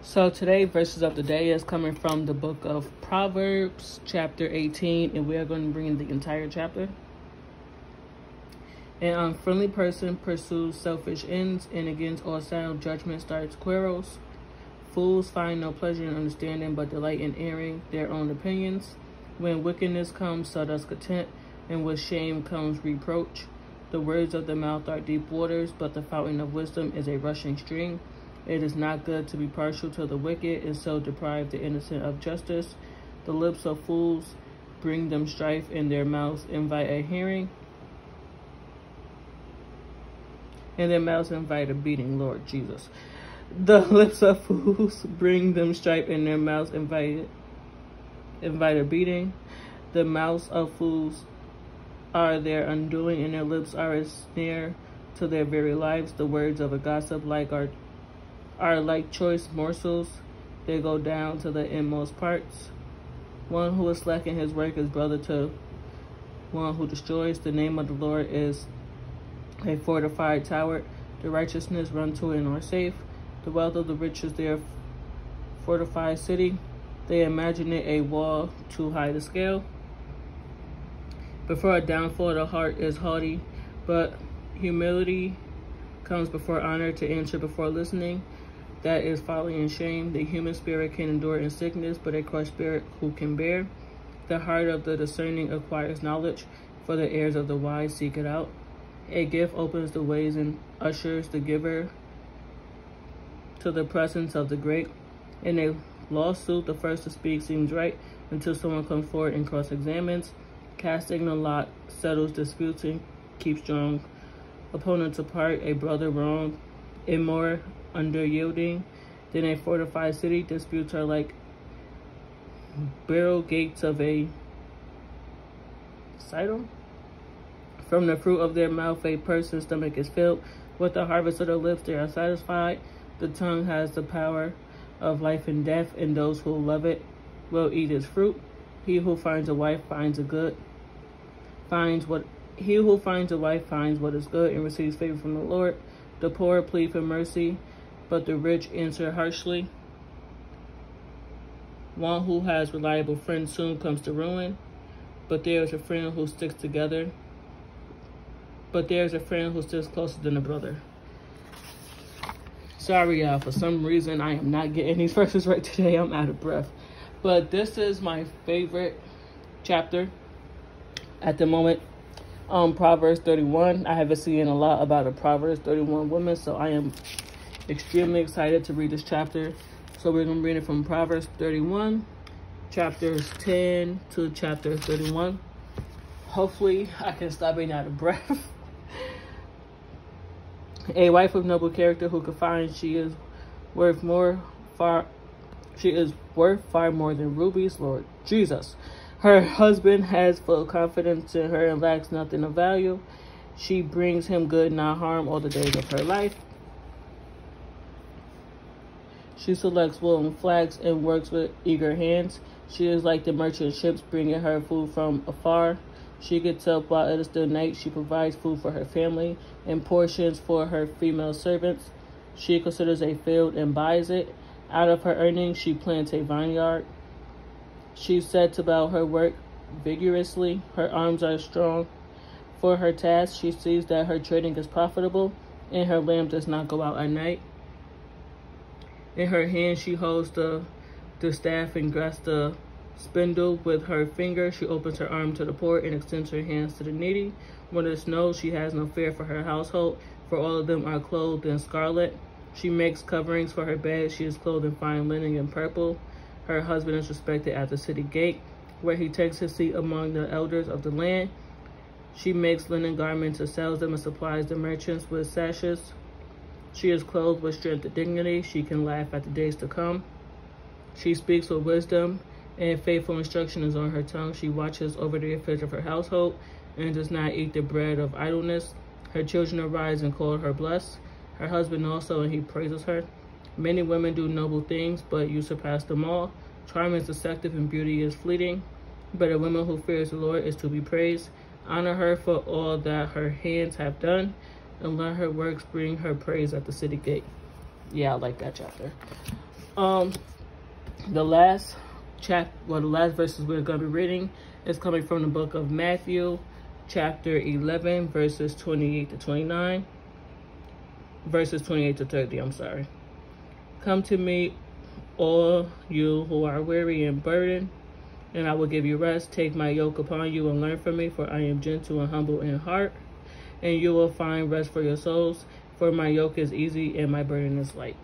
So today, verses of the day is coming from the book of Proverbs, chapter 18, and we are going to bring in the entire chapter. An unfriendly person pursues selfish ends, and against all sound judgment starts quarrels. Fools find no pleasure in understanding, but delight in airing their own opinions. When wickedness comes, so does content, and with shame comes reproach. The words of the mouth are deep waters, but the fountain of wisdom is a rushing stream. It is not good to be partial to the wicked, and so deprive the innocent of justice. The lips of fools bring them strife, and their mouths invite a hearing. And their mouths invite a beating, Lord Jesus. The lips of fools bring them strife, and their mouths invite a beating. The mouths of fools are their undoing, and their lips are a snare to their very lives. The words of a gossip are like choice morsels. They go down to the inmost parts. One who is slack in his work is brother to one who destroys. The name of the Lord is a fortified tower. The righteousness run to it and are safe. The wealth of the rich is their fortified city. They imagine it a wall too high to scale. Before a downfall, the heart is haughty, but humility comes before honor. To answer before listening, that is folly and shame. The human spirit can endure in sickness, but a crushed spirit who can bear? The heart of the discerning acquires knowledge, for the ears of the wise seek it out. A gift opens the ways and ushers the giver to the presence of the great. In a lawsuit, the first to speak seems right until someone comes forward and cross-examines. Casting the lot settles disputes and keeps strong opponents apart. A brother wrong and more under-yielding than a fortified city. Disputes are like barrel gates of a citadel. From the fruit of their mouth a person's stomach is filled. With the harvest of their lips they are satisfied. The tongue has the power of life and death, and those who love it will eat its fruit. He who finds a wife finds what is good and receives favor from the Lord. The poor plead for mercy, but the rich answer harshly. One who has reliable friends soon comes to ruin, but there is a friend who sticks together. But there's a friend who sticks closer than a brother. Sorry, y'all. For some reason, I am not getting these verses right today. I'm out of breath. But this is my favorite chapter at the moment. Proverbs 31. I have been seeing a lot about a Proverbs 31 woman, so I am extremely excited to read this chapter. So we're going to read it from Proverbs 31, chapters 10 to chapter 31. Hopefully, I can stop being out of breath. A wife of noble character who can find she is worth far more than rubies, Lord Jesus. Her husband has full confidence in her and lacks nothing of value. She brings him good, not harm, all the days of her life. She selects wool and flax and works with eager hands. She is like the merchant ships bringing her food from afar. She gets up while it is still night. She provides food for her family and portions for her female servants. She considers a field and buys it. Out of her earnings, she plants a vineyard. She sets about her work vigorously. Her arms are strong for her task. She sees that her trading is profitable, and her lamp does not go out at night. In her hand, she holds the staff and grasps the spindle with her finger. She opens her arm to the poor and extends her hands to the needy. When it snows, she has no fear for her household, for all of them are clothed in scarlet. She makes coverings for her bed. She is clothed in fine linen and purple. Her husband is respected at the city gate, where he takes his seat among the elders of the land. She makes linen garments and sells them and supplies the merchants with sashes. She is clothed with strength and dignity. She can laugh at the days to come. She speaks with wisdom, and faithful instruction is on her tongue. She watches over the affairs of her household and does not eat the bread of idleness. Her children arise and call her blessed. Her husband also, and he praises her. Many women do noble things, but you surpass them all. Charm is deceptive and beauty is fleeting, but a woman who fears the Lord is to be praised. Honor her for all that her hands have done, and let her works bring her praise at the city gate. Yeah, I like that chapter. The last the last verses we're going to be reading is coming from the book of Matthew, chapter 11, verses 28 to 29. Verses 28 to 30, I'm sorry. Come to me, all you who are weary and burdened, and I will give you rest. Take my yoke upon you and learn from me, for I am gentle and humble in heart, and you will find rest for your souls. For my yoke is easy and my burden is light.